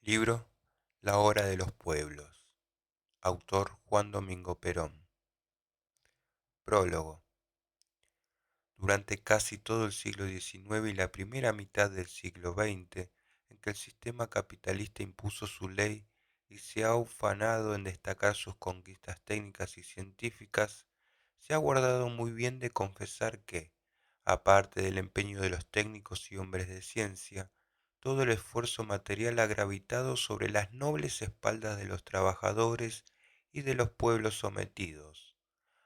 Libro La hora de los pueblos. Autor Juan Domingo Perón. Prólogo. Durante casi todo el siglo XIX y la primera mitad del siglo XX, en que el sistema capitalista impuso su ley y se ha ufanado en destacar sus conquistas técnicas y científicas, se ha guardado muy bien de confesar que, aparte del empeño de los técnicos y hombres de ciencia, todo el esfuerzo material ha gravitado sobre las nobles espaldas de los trabajadores y de los pueblos sometidos,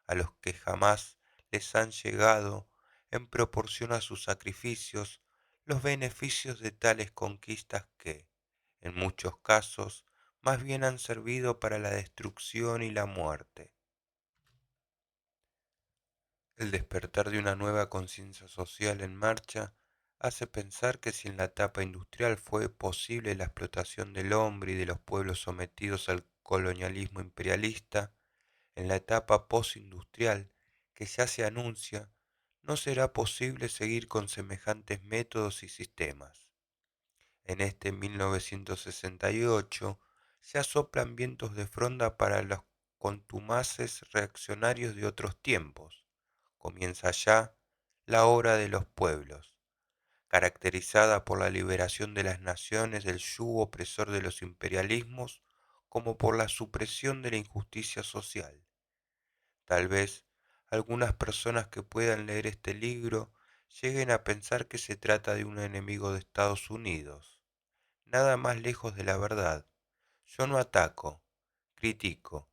a los que jamás les han llegado, en proporción a sus sacrificios, los beneficios de tales conquistas que, en muchos casos, más bien han servido para la destrucción y la muerte. El despertar de una nueva conciencia social en marcha hace pensar que si en la etapa industrial fue posible la explotación del hombre y de los pueblos sometidos al colonialismo imperialista, en la etapa postindustrial que ya se anuncia, no será posible seguir con semejantes métodos y sistemas. En este 1968 ya soplan vientos de fronda para los contumaces reaccionarios de otros tiempos. Comienza ya la hora de los pueblos, caracterizada por la liberación de las naciones del yugo opresor de los imperialismos, como por la supresión de la injusticia social. Tal vez algunas personas que puedan leer este libro lleguen a pensar que se trata de un enemigo de Estados Unidos. Nada más lejos de la verdad. Yo no ataco, critico,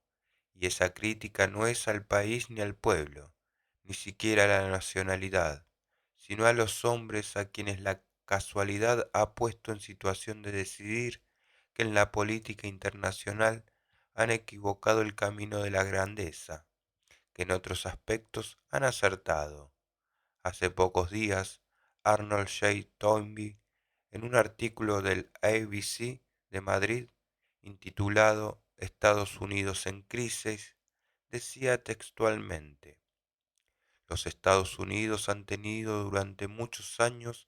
y esa crítica no es al país ni al pueblo, ni siquiera a la nacionalidad, sino a los hombres a quienes la casualidad ha puesto en situación de decidir que en la política internacional han equivocado el camino de la grandeza, que en otros aspectos han acertado. Hace pocos días, Arnold J. Toynbee, en un artículo del ABC de Madrid, intitulado Estados Unidos en crisis, decía textualmente: los Estados Unidos han tenido durante muchos años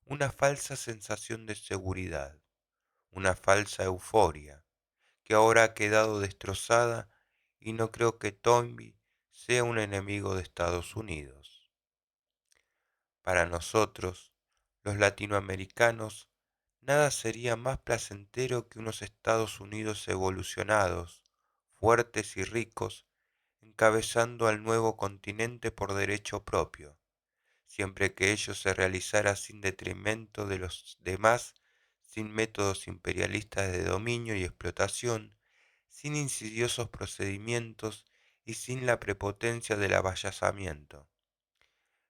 una falsa sensación de seguridad, una falsa euforia, que ahora ha quedado destrozada, y no creo que Toynbee sea un enemigo de Estados Unidos. Para nosotros, los latinoamericanos, nada sería más placentero que unos Estados Unidos evolucionados, fuertes y ricos, encabezando al nuevo continente por derecho propio, siempre que ello se realizara sin detrimento de los demás, sin métodos imperialistas de dominio y explotación, sin insidiosos procedimientos y sin la prepotencia del avallazamiento.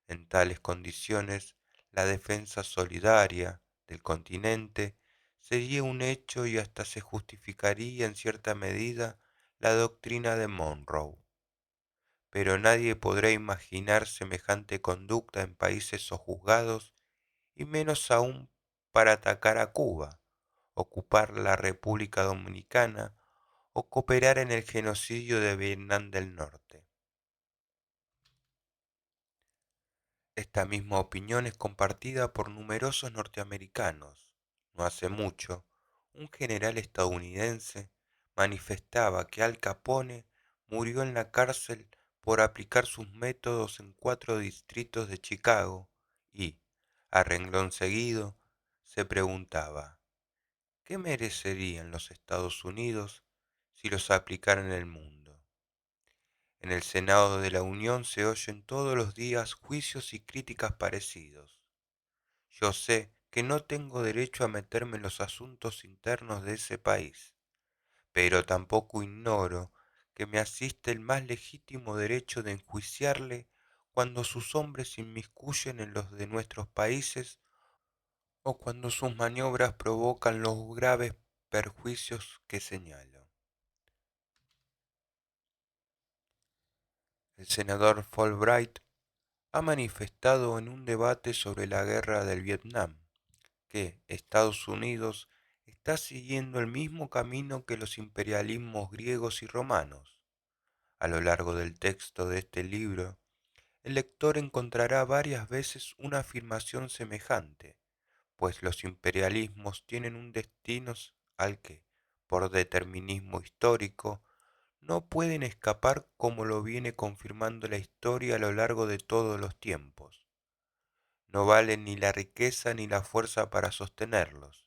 En tales condiciones, la defensa solidaria del continente sería un hecho y hasta se justificaría en cierta medida la doctrina de Monroe. Pero nadie podrá imaginar semejante conducta en países sojuzgados, y menos aún para atacar a Cuba, ocupar la República Dominicana o cooperar en el genocidio de Vietnam del Norte. Esta misma opinión es compartida por numerosos norteamericanos. No hace mucho, un general estadounidense manifestaba que Al Capone murió en la cárcel por aplicar sus métodos en 4 distritos de Chicago y, a renglón seguido, se preguntaba: ¿qué merecerían los Estados Unidos si los aplicaran en el mundo? En el Senado de la Unión se oyen todos los días juicios y críticas parecidos. Yo sé que no tengo derecho a meterme en los asuntos internos de ese país, pero tampoco ignoro que me asiste el más legítimo derecho de enjuiciarle cuando sus hombres se inmiscuyen en los de nuestros países o cuando sus maniobras provocan los graves perjuicios que señalo. El senador Fulbright ha manifestado en un debate sobre la guerra del Vietnam que Estados Unidos está siguiendo el mismo camino que los imperialismos griegos y romanos. A lo largo del texto de este libro, el lector encontrará varias veces una afirmación semejante, pues los imperialismos tienen un destino al que, por determinismo histórico, no pueden escapar como lo viene confirmando la historia a lo largo de todos los tiempos. No valen ni la riqueza ni la fuerza para sostenerlos.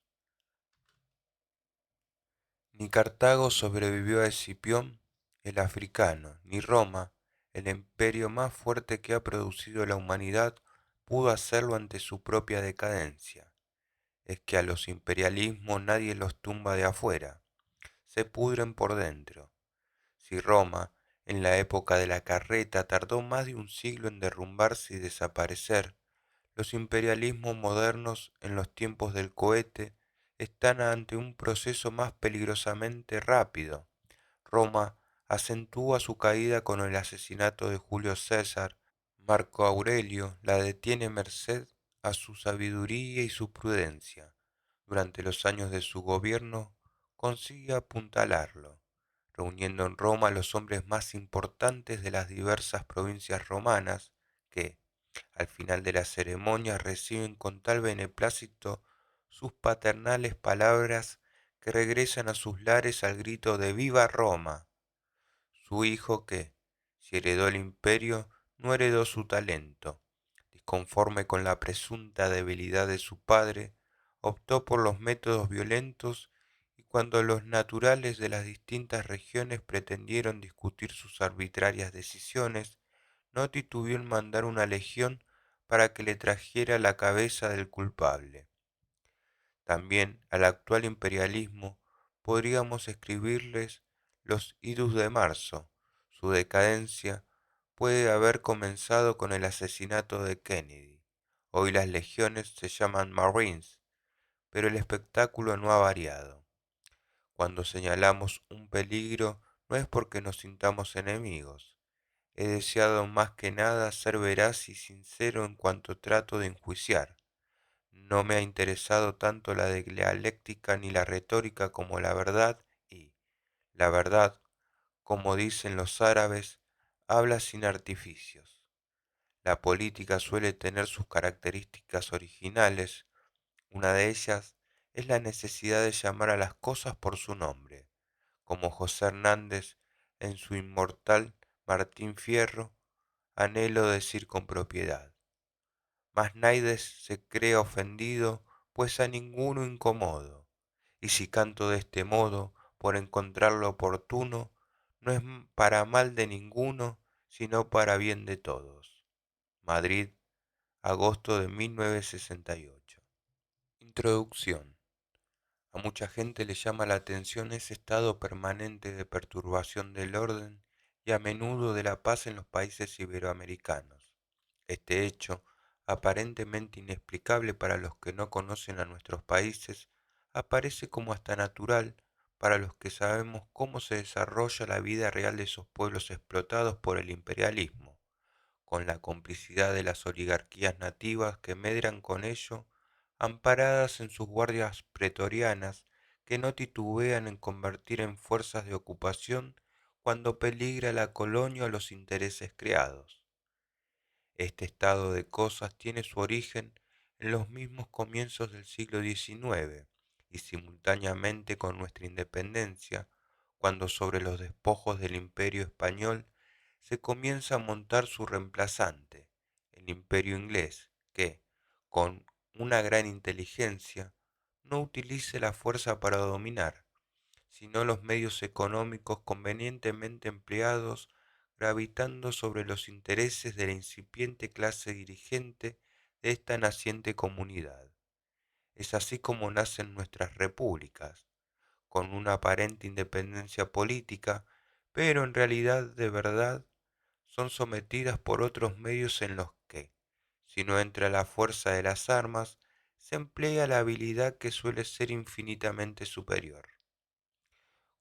Ni Cartago sobrevivió a Escipión el africano, ni Roma, el imperio más fuerte que ha producido la humanidad, pudo hacerlo ante su propia decadencia. Es que a los imperialismos nadie los tumba de afuera, se pudren por dentro. Si Roma, en la época de la carreta, tardó más de un siglo en derrumbarse y desaparecer, los imperialismos modernos en los tiempos del cohete están ante un proceso más peligrosamente rápido. Roma acentúa su caída con el asesinato de Julio César. Marco Aurelio la detiene merced a su sabiduría y su prudencia. Durante los años de su gobierno consigue apuntalarlo, reuniendo en Roma a los hombres más importantes de las diversas provincias romanas que, al final de la ceremonia, reciben con tal beneplácito sus paternales palabras que regresan a sus lares al grito de ¡Viva Roma! Su hijo que, si heredó el imperio, no heredó su talento. Disconforme con la presunta debilidad de su padre, optó por los métodos violentos y cuando los naturales de las distintas regiones pretendieron discutir sus arbitrarias decisiones, no titubeó en mandar una legión para que le trajera la cabeza del culpable. También al actual imperialismo podríamos escribirles los idus de marzo. Su decadencia puede haber comenzado con el asesinato de Kennedy. Hoy las legiones se llaman Marines, pero el espectáculo no ha variado. Cuando señalamos un peligro no es porque nos sintamos enemigos. He deseado más que nada ser veraz y sincero en cuanto trato de enjuiciar. No me ha interesado tanto la dialéctica ni la retórica como la verdad y, la verdad, como dicen los árabes, habla sin artificios. La política suele tener sus características originales. Una de ellas es la necesidad de llamar a las cosas por su nombre, como José Hernández en su inmortal Martín Fierro, anhelo decir con propiedad. Mas Naides se cree ofendido, pues a ninguno incomodo, y si canto de este modo, por encontrarlo oportuno, no es para mal de ninguno, sino para bien de todos. Madrid, agosto de 1968. Introducción. A mucha gente le llama la atención ese estado permanente de perturbación del orden y a menudo de la paz en los países iberoamericanos. Este hecho, aparentemente inexplicable para los que no conocen a nuestros países, aparece como hasta natural para los que sabemos cómo se desarrolla la vida real de esos pueblos explotados por el imperialismo, con la complicidad de las oligarquías nativas que medran con ello, amparadas en sus guardias pretorianas, que no titubean en convertir en fuerzas de ocupación cuando peligra la colonia o los intereses creados. Este estado de cosas tiene su origen en los mismos comienzos del siglo XIX y simultáneamente con nuestra independencia, cuando sobre los despojos del imperio español se comienza a montar su reemplazante, el imperio inglés, que, con una gran inteligencia, no utilice la fuerza para dominar, sino los medios económicos convenientemente empleados gravitando sobre los intereses de la incipiente clase dirigente de esta naciente comunidad. Es así como nacen nuestras repúblicas, con una aparente independencia política, pero en realidad de verdad son sometidas por otros medios en los que, si no entra la fuerza de las armas, se emplea la habilidad que suele ser infinitamente superior.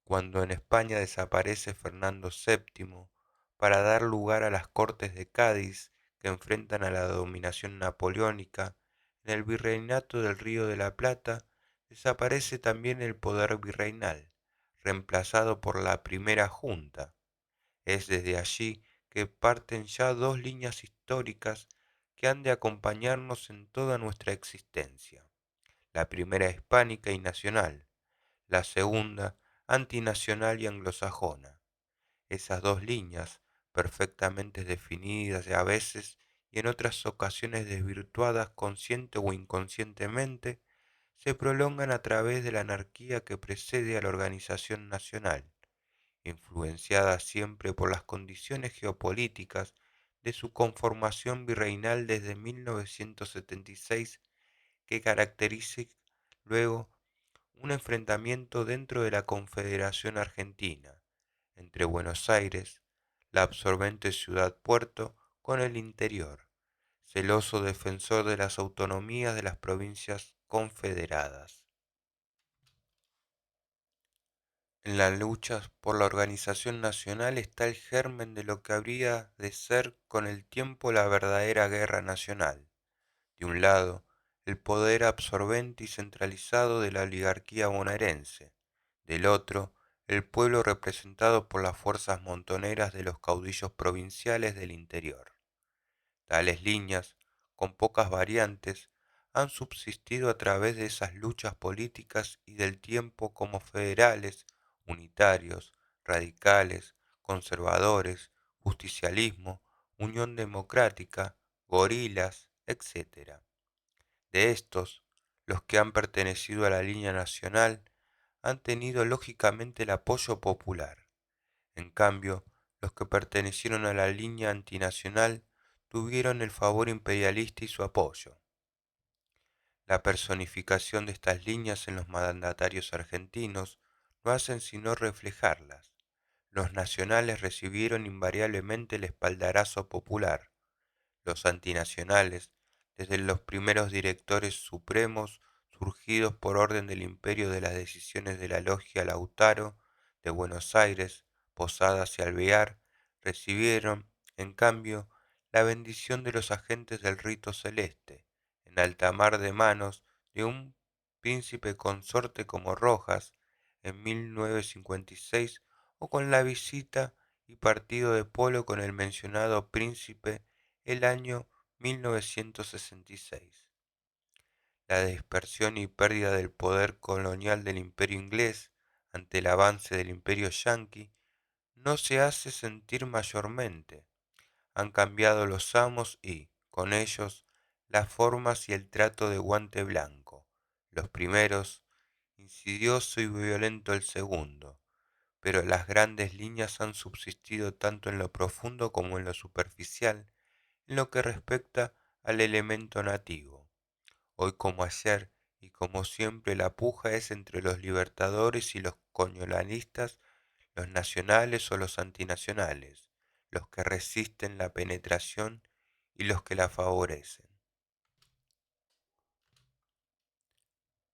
Cuando en España desaparece Fernando VII para dar lugar a las Cortes de Cádiz que enfrentan a la dominación napoleónica, en el virreinato del Río de la Plata desaparece también el poder virreinal, reemplazado por la primera Junta. Es desde allí que parten ya dos líneas históricas que han de acompañarnos en toda nuestra existencia. La primera hispánica y nacional, la segunda antinacional y anglosajona. Esas dos líneas, perfectamente definidas y a veces y en otras ocasiones desvirtuadas consciente o inconscientemente, se prolongan a través de la anarquía que precede a la organización nacional, influenciada siempre por las condiciones geopolíticas de su conformación virreinal desde 1976, que caracteriza luego un enfrentamiento dentro de la Confederación Argentina, entre Buenos Aires, la absorbente ciudad-puerto, con el interior, celoso defensor de las autonomías de las provincias confederadas. En las luchas por la organización nacional está el germen de lo que habría de ser con el tiempo la verdadera guerra nacional. De un lado, el poder absorbente y centralizado de la oligarquía bonaerense; del otro, el pueblo representado por las fuerzas montoneras de los caudillos provinciales del interior. Tales líneas, con pocas variantes, han subsistido a través de esas luchas políticas y del tiempo como federales, unitarios, radicales, conservadores, justicialismo, Unión Democrática, gorilas, etc. De estos, los que han pertenecido a la línea nacional han tenido lógicamente el apoyo popular. En cambio, los que pertenecieron a la línea antinacional tuvieron el favor imperialista y su apoyo. La personificación de estas líneas en los mandatarios argentinos no hacen sino reflejarlas. Los nacionales recibieron invariablemente el espaldarazo popular; los antinacionales, desde los primeros directores supremos surgidos por orden del imperio de las decisiones de la Logia Lautaro de Buenos Aires, Posadas y Alvear, recibieron, en cambio, la bendición de los agentes del rito celeste, en alta mar de manos de un príncipe consorte como Rojas en 1956, o con la visita y partido de polo con el mencionado príncipe el año 1966. La dispersión y pérdida del poder colonial del imperio inglés ante el avance del imperio yanqui no se hace sentir mayormente. Han cambiado los amos y, con ellos, las formas y el trato de guante blanco. Los primeros, insidioso y violento el segundo, pero las grandes líneas han subsistido tanto en lo profundo como en lo superficial, en lo que respecta al elemento nativo. Hoy como ayer y como siempre la puja es entre los libertadores y los colonialistas, los nacionales o los antinacionales, los que resisten la penetración y los que la favorecen.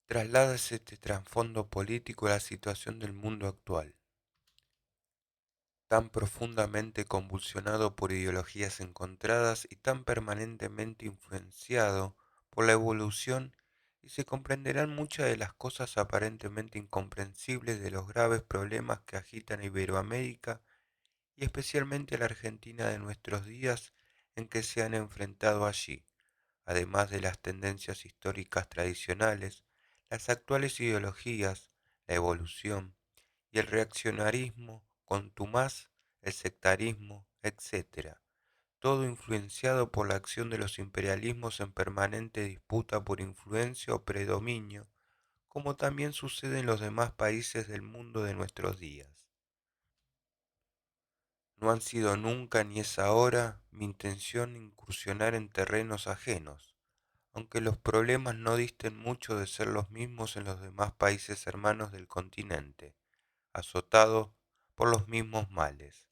Trasládase este trasfondo político a la situación del mundo actual, tan profundamente convulsionado por ideologías encontradas y tan permanentemente influenciado por la evolución, y se comprenderán muchas de las cosas aparentemente incomprensibles de los graves problemas que agitan a Iberoamérica y especialmente a la Argentina de nuestros días, en que se han enfrentado allí, además de las tendencias históricas tradicionales, las actuales ideologías, la evolución y el reaccionarismo contumaz, el sectarismo, etc., todo influenciado por la acción de los imperialismos en permanente disputa por influencia o predominio, como también sucede en los demás países del mundo de nuestros días. No han sido nunca ni es ahora mi intención incursionar en terrenos ajenos, aunque los problemas no disten mucho de ser los mismos en los demás países hermanos del continente, azotados por los mismos males,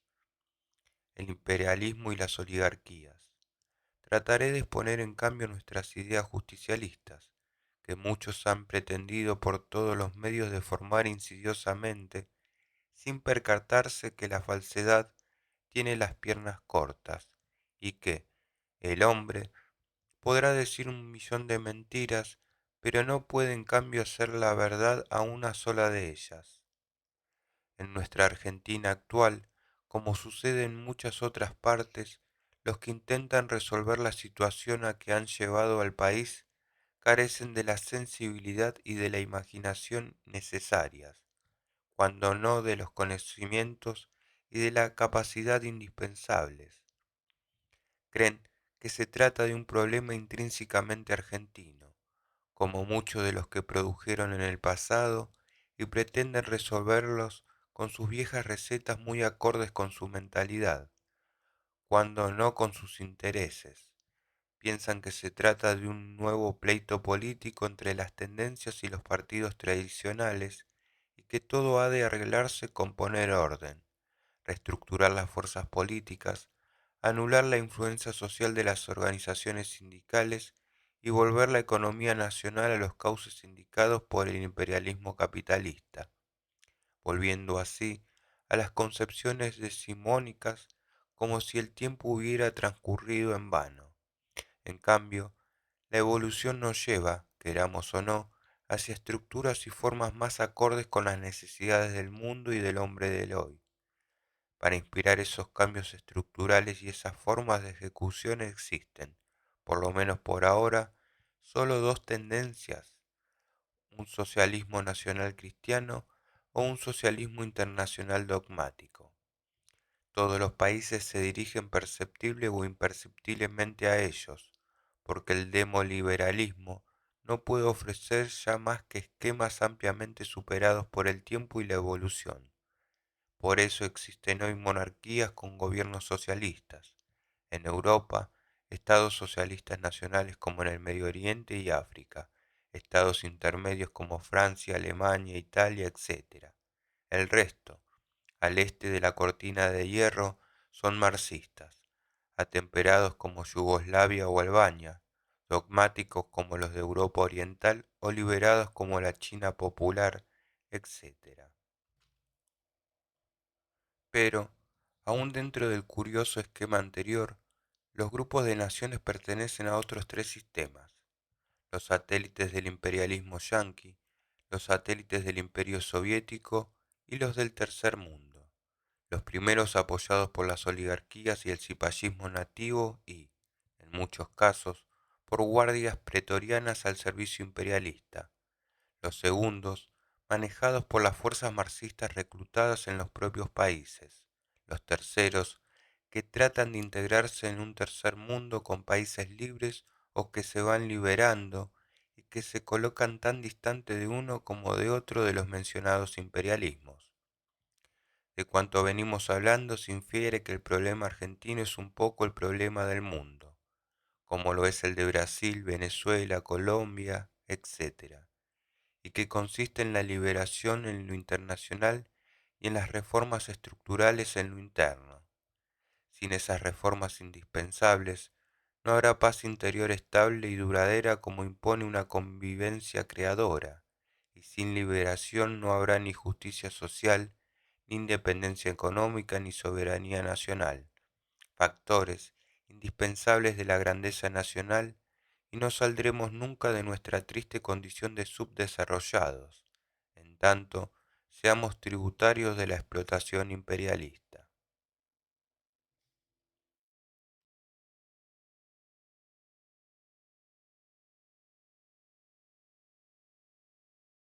el imperialismo y las oligarquías. Trataré de exponer en cambio nuestras ideas justicialistas, que muchos han pretendido por todos los medios deformar insidiosamente, sin percatarse que la falsedad tiene las piernas cortas, y que el hombre podrá decir un millón de mentiras, pero no puede en cambio hacer la verdad a una sola de ellas. En nuestra Argentina actual, como sucede en muchas otras partes, los que intentan resolver la situación a que han llevado al país carecen de la sensibilidad y de la imaginación necesarias, cuando no de los conocimientos y de la capacidad indispensables. Creen que se trata de un problema intrínsecamente argentino, como muchos de los que produjeron en el pasado, y pretenden resolverlos con sus viejas recetas muy acordes con su mentalidad, cuando no con sus intereses. Piensan que se trata de un nuevo pleito político entre las tendencias y los partidos tradicionales y que todo ha de arreglarse con poner orden, reestructurar las fuerzas políticas, anular la influencia social de las organizaciones sindicales y volver la economía nacional a los cauces indicados por el imperialismo capitalista, volviendo así a las concepciones decimónicas como si el tiempo hubiera transcurrido en vano. En cambio, la evolución nos lleva, queramos o no, hacia estructuras y formas más acordes con las necesidades del mundo y del hombre del hoy. Para inspirar esos cambios estructurales y esas formas de ejecución existen, por lo menos por ahora, solo dos tendencias: un socialismo nacional cristiano o un socialismo internacional dogmático. Todos los países se dirigen perceptible o imperceptiblemente a ellos, porque el demoliberalismo no puede ofrecer ya más que esquemas ampliamente superados por el tiempo y la evolución. Por eso existen hoy monarquías con gobiernos socialistas. En Europa, estados socialistas nacionales como en el Medio Oriente y África, estados intermedios como Francia, Alemania, Italia, etc. El resto, al este de la cortina de hierro, son marxistas, atemperados como Yugoslavia o Albania, dogmáticos como los de Europa Oriental o liberados como la China popular, etc. Pero, aún dentro del curioso esquema anterior, los grupos de naciones pertenecen a otros tres sistemas: los satélites del imperialismo yanqui, los satélites del imperio soviético y los del tercer mundo, los primeros apoyados por las oligarquías y el cipallismo nativo y, en muchos casos, por guardias pretorianas al servicio imperialista; los segundos, manejados por las fuerzas marxistas reclutadas en los propios países; los terceros, que tratan de integrarse en un tercer mundo con países libres o que se van liberando y que se colocan tan distante de uno como de otro de los mencionados imperialismos. De cuanto venimos hablando se infiere que el problema argentino es un poco el problema del mundo, como lo es el de Brasil, Venezuela, Colombia, etc., y que consiste en la liberación en lo internacional y en las reformas estructurales en lo interno. Sin esas reformas indispensables, no habrá paz interior estable y duradera como impone una convivencia creadora, y sin liberación no habrá ni justicia social, ni independencia económica, ni soberanía nacional, factores indispensables de la grandeza nacional, y no saldremos nunca de nuestra triste condición de subdesarrollados, en tanto seamos tributarios de la explotación imperialista.